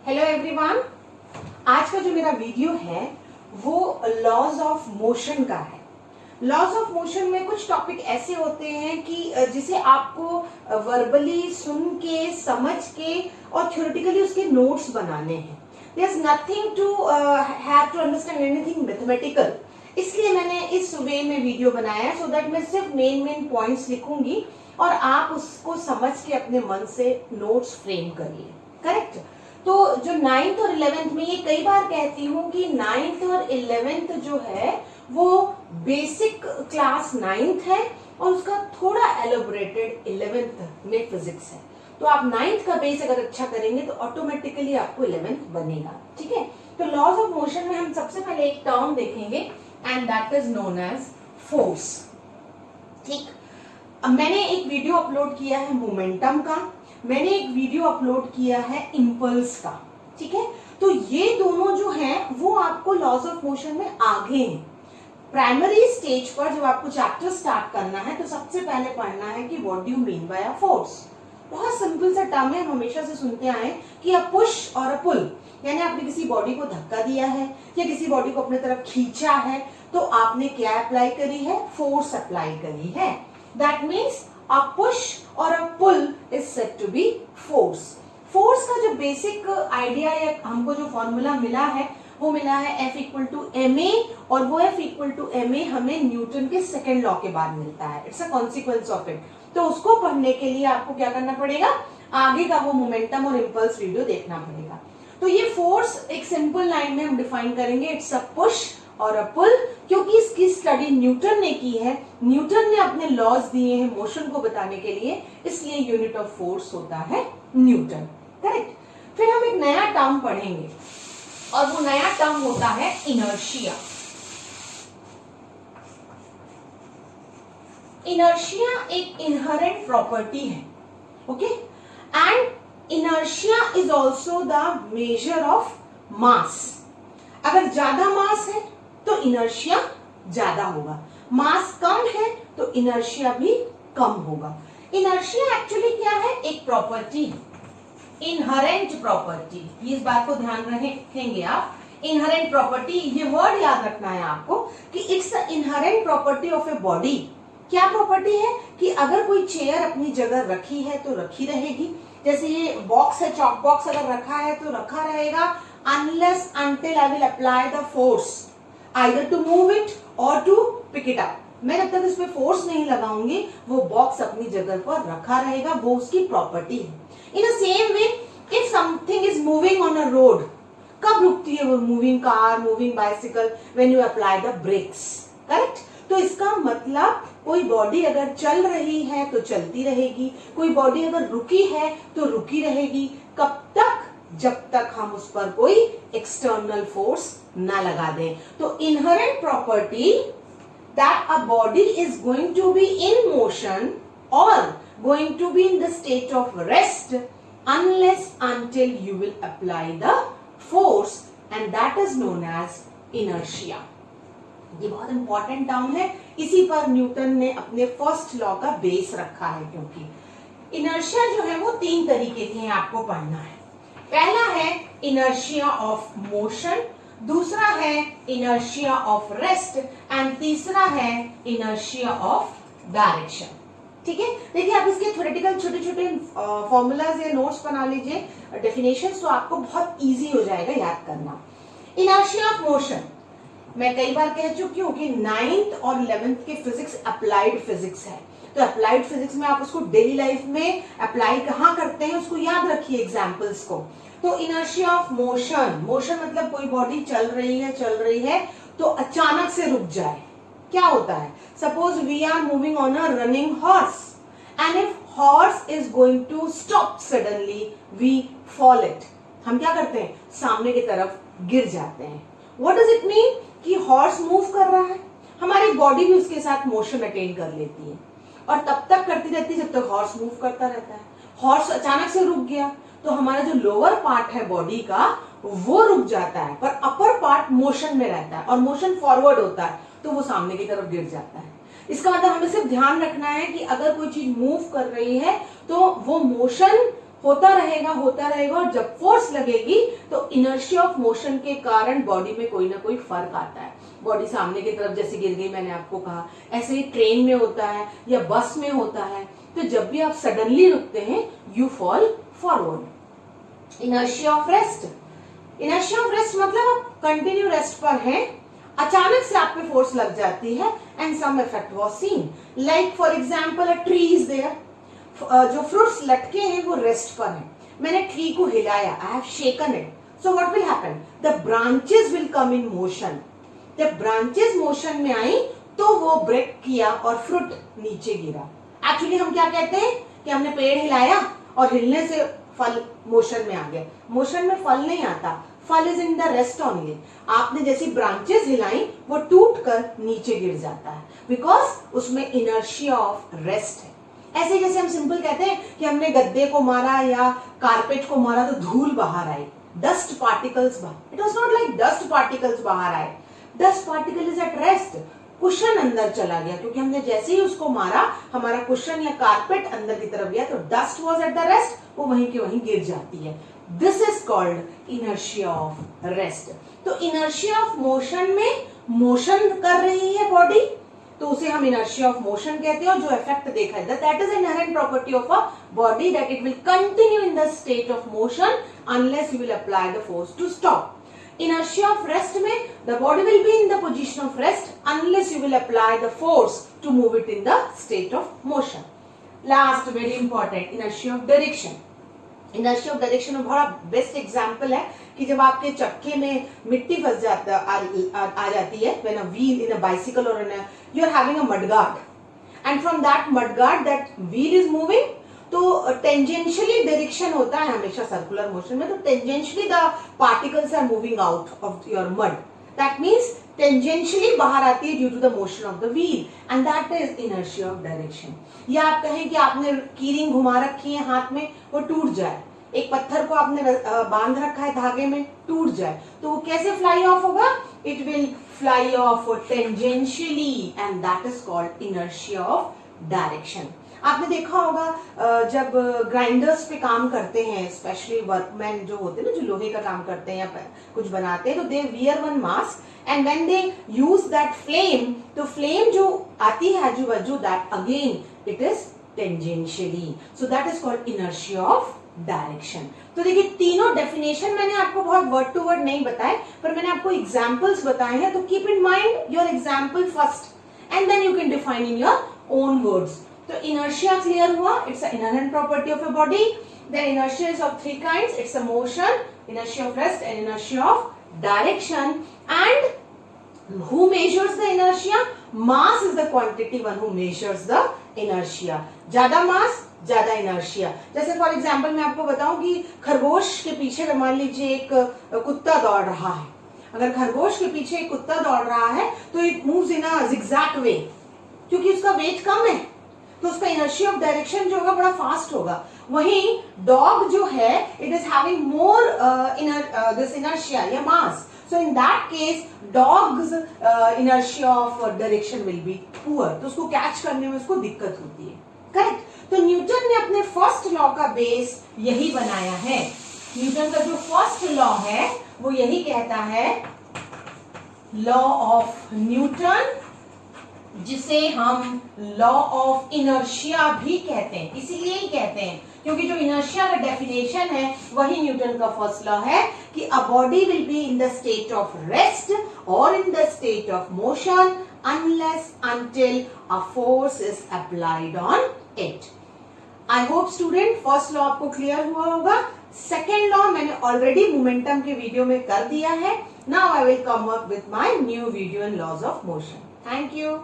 Hello everyone, आज का जो मेरा वीडियो है वो लॉज ऑफ मोशन का है। लॉज ऑफ मोशन में कुछ टॉपिक ऐसे होते हैं कि जिसे आपको वर्बली सुन के समझ के और थ्योरेटिकली उसके नोट्स बनाने हैं। There is nothing to have to understand anything mathematical, इसलिए मैंने इस वे में वीडियो बनाया है सो दैट मैं सिर्फ मेन पॉइंट्स लिखूंगी और आप उसको समझ के अपने मन से नोट्स फ्रेम करिए। करेक्ट? तो जो 9th और 11th में, ये कई बार कहती हूँ कि 9th और 11th जो है वो बेसिक क्लास 9th है और उसका थोड़ा एलोबरेटेड 11th में फिजिक्स है। तो आप 9th का बेस अगर अच्छा करेंगे तो ऑटोमेटिकली आपको 11th बनेगा। ठीक है? तो लॉज ऑफ मोशन में हम सबसे पहले एक टर्म देखेंगे and that is known as force. ठीक, अब मैंने एक वीडियो अपलोड किया है मोमेंटम का, मैंने एक वीडियो अपलोड किया है इंपल्स का। ठीक है? तो ये दोनों जो हैं वो आपको लॉज ऑफ मोशन में आगे हैं। प्राइमरी स्टेज पर जब आपको चैप्टर स्टार्ट करना है तो सबसे पहले पढ़ना है कि what do you mean by a force. बहुत सिंपल सा टर्म है, हम हमेशा से सुनते आए कि अ पुश और अ पुल, यानी आपने किसी बॉडी को धक्का दिया है या किसी बॉडी को अपने तरफ खींचा है तो आपने क्या अप्लाई करी है? फोर्स अप्लाई करी है। That means a push or a pull is said to be force. Force का जो बेसिक आइडिया या हमको जो फॉर्मूला मिला है वो मिला है F इक्वल टू ma, और वो F इक्वल टू ma हमें न्यूटन के सेकेंड लॉ के बाद मिलता है। It's a consequence of it. तो उसको पढ़ने के लिए आपको क्या करना पड़ेगा? आगे का वो मोमेंटम और इंपल्स वीडियो देखना पड़ेगा। तो ये फोर्स एक सिंपल लाइन में हम डिफाइन करेंगे, इट्स अ पुश और अ पुल, क्योंकि इसकी स्टडी न्यूटन ने की है। न्यूटन ने अपने लॉज दिए हैं मोशन को बताने के लिए, इसलिए यूनिट ऑफ फोर्स होता है न्यूटन। करेक्ट? फिर हम एक नया टर्म पढ़ेंगे और वो नया टर्म होता है इनर्शिया। इनर्शिया एक इनहेरेंट प्रॉपर्टी है। Okay? And inertia is also the measure of mass. अगर ज्यादा मास है तो इनर्शिया ज्यादा होगा, मास कम है तो इनर्शिया भी कम होगा। इनर्शिया एक्चुअली क्या है? एक प्रॉपर्टी, इनहेरेंट प्रॉपर्टी। इस बात को ध्यान रखेंगे आप। इनहेरेंट प्रॉपर्टी, ये वर्ड याद रखना है आपको कि it's the inherent property of a body. क्या प्रॉपर्टी है? कि अगर कोई चेयर अपनी जगह रखी है तो रखी रहेगी। जैसे ये बॉक्स है, चॉक बॉक्स अगर रखा है तो रखा रहेगा unless until I will apply the force either to move it or to pick it up। मैं जब तक इस पे फोर्स नहीं लगाऊंगी वो बॉक्स अपनी जगह पर रखा रहेगा, वो उसकी प्रॉपर्टी है। In the same way if something is moving on a road, कब रुकती है वो moving car, moving bicycle? When you apply the brakes. Correct? तो इसका मतलब कोई बॉडी अगर चल रही है तो चलती रहेगी, कोई बॉडी अगर रुकी है तो रुकी रहेगी। कब तक? जब तक हम उस पर कोई एक्सटर्नल फोर्स ना लगा दें। तो inherent property that a body is going to be in motion और going to be in the state of rest unless until you will apply the force, and that is known as inertia. ये बहुत important term है, इसी पर Newton ने अपने first law का base रखा है। क्योंकि इनर्शिया जो है वो तीन तरीके की है, आपको पढ़ना है। पहला है इनर्शिया ऑफ मोशन, दूसरा है इनर्शिया ऑफ रेस्ट एंड तीसरा है इनर्शिया ऑफ डायरेक्शन। ठीक है? देखिए, आप इसके थ्योरेटिकल छोटे छोटे फॉर्मूलाज या नोट्स बना लीजिए, डेफिनेशंस, तो आपको बहुत इजी हो जाएगा याद करना। इनर्शिया ऑफ मोशन मैं कई बार कह चुकी हूँ कि 9th और 11th के फिजिक्स अप्लाइड फिजिक्स है। तो अप्लाइड फिजिक्स में आप उसको डेली लाइफ में अप्लाई कहाँ करते हैं उसको याद रखिए, एग्जाम्पल्स को। तो इनर्शिया ऑफ मोशन, मोशन मतलब कोई बॉडी चल रही है तो अचानक से रुक जाए। क्या होता है? Suppose we are moving on a running horse and if horse is going to stop suddenly we fall it. हम क्या करते हैं? सामने की तरफ गिर जाते हैं। What does it mean? कि हॉर्स मूव कर रहा है, हमारी बॉडी भी उसके साथ मोशन अटेन कर लेती है और तब तक करती रहती है जब तक हॉर्स मूव करता रहता है। हॉर्स अचानक से रुक गया तो हमारा जो लोअर पार्ट है बॉडी का वो रुक जाता है, पर अपर पार्ट मोशन में रहता है और मोशन फॉरवर्ड होता है तो वो सामने की तरफ गिर जाता है। इसका मतलब हमें सिर्फ ध्यान रखना है कि अगर कोई चीज मूव कर रही है तो वो मोशन होता रहेगा और जब फोर्स लगेगी तो इनर्शिया ऑफ मोशन के कारण बॉडी में कोई ना कोई फर्क आता है। बॉडी सामने की तरफ जैसे गिर गई, मैंने आपको कहा, ऐसे ही ट्रेन में होता है या बस में होता है। तो जब भी आप सडनली रुकते हैं you fall forward. Inertia of rest, inertia of rest मतलब आप कंटिन्यू रेस्ट पर हैं, अचानक से आप पे फोर्स लग जाती है and some effect was seen, like for example a tree is there, जो फ्रूट्स लटके हैं वो रेस्ट पर हैं, मैंने ट्री को हिलाया, I have shaken it, so what will happen, the branches will come in motion, जब ब्रांचेस मोशन में आई तो वो ब्रेक किया और फ्रूट नीचे गिरा। एक्चुअली हम क्या कहते हैं कि हमने पेड़ हिलाया और हिलने से फल मोशन में आ गया, मोशन में फल नहीं आता, फल is in the rest only. आपने जैसी ब्रांचेस हिलाई वो टूट कर नीचे गिर जाता है बिकॉज उसमें इनर्शिया ऑफ रेस्ट है। ऐसे जैसे हम सिंपल कहते हैं कि हमने गद्दे को मारा या कारपेट को मारा तो धूल बाहर आई, डस्ट पार्टिकल्स बाहर, it was not like dust particles बाहर आए, dust particle is at rest, cushion अंदर चला गया क्योंकि हमने जैसे ही उसको मारा हमारा कुशन या कारपेट अंदर की तरफ गया तो dust was at the rest, वो वहीं के वहीं गिर जाती है। This is called inertia of rest. तो इनर्शिया ऑफ मोशन में मोशन कर रही है बॉडी तो उसे हम इनर्शिया ऑफ मोशन कहते हैं, और जो इफेक्ट देखा है that is inherent property of a body that it will continue in the state of motion unless you will apply the force to stop. Inertia of rest में the body will be in the position of rest unless you will apply the force to move it in the state of motion. Last very important, inertia of direction. Inertia of direction में बड़ा best example है कि जब आपके चक्के में मिट्टी फंस जाता आ जाती है, when a wheel in a bicycle or in a you are having a mudguard and from that mudguard that wheel is moving, तो टेंजेंशियली डायरेक्शन होता है हमेशा सर्कुलर मोशन में, तो tangentially the particles are moving out of your mud, that means tangentially बाहर आती है due to the motion of the wheel and that is inertia of direction. या आप कहें कि आपने कीरिंग घुमा रखी है हाथ में, वो टूट जाए, एक पत्थर को आपने बांध रखा है धागे में, टूट जाए, तो वो कैसे फ्लाई ऑफ होगा, it will fly of tangentially and that is called inertia of direction. आपने देखा होगा जब ग्राइंडर्स पे काम करते हैं, स्पेशली वर्कमैन जो होते हैं ना, जो लोहे का काम करते हैं या कुछ बनाते हैं, तो they wear one mask and when they use that flame, तो फ्लेम जो आती है आजू बाजू, that again it is tangentially, so that is called inertia of direction. तो देखिए तीनों डेफिनेशन मैंने आपको बहुत वर्ड टू वर्ड नहीं बताए, पर मैंने आपको एग्जाम्पल्स बताए हैं, तो keep in mind your example first and then you can define in your own words. तो इनर्शिया क्लियर हुआ, it's an inherent property of a body. Then inertia is of three kinds. It's a motion, inertia of rest, and inertia of direction. And who measures the inertia? Mass is the quantity one who measures the inertia. ज्यादा मास ज्यादा inertia. जैसे for example मैं आपको बताऊं कि खरगोश के पीछे मान लीजिए एक कुत्ता दौड़ रहा है, अगर खरगोश के पीछे एक कुत्ता दौड़ रहा है तो it moves in a zigzag वे, क्योंकि उसका वेट कम है तो उसका इनर्शिया ऑफ डायरेक्शन जो होगा बड़ा फास्ट होगा। वहीं डॉग जो है it is having more this inertia या mass, so in that case dog's inertia of direction will be poor, तो उसको कैच करने में उसको दिक्कत होती है, करेक्ट। तो न्यूटन ने अपने फर्स्ट लॉ का बेस यही बनाया है। न्यूटन का जो फर्स्ट लॉ है वो यही कहता है, लॉ ऑफ न्यूटन, जिसे हम लॉ ऑफ इनर्शिया भी कहते हैं। इसीलिए ही कहते हैं क्योंकि जो इनर्शिया का डेफिनेशन है वही न्यूटन का फर्स्ट लॉ है कि a body will be in the state of rest और in the state of motion unless until a force is applied on it. I hope student first law आपको clear हुआ होगा। Second law मैंने already momentum के video में कर दिया है। Now I will come up with my new video in laws of motion. Thank you.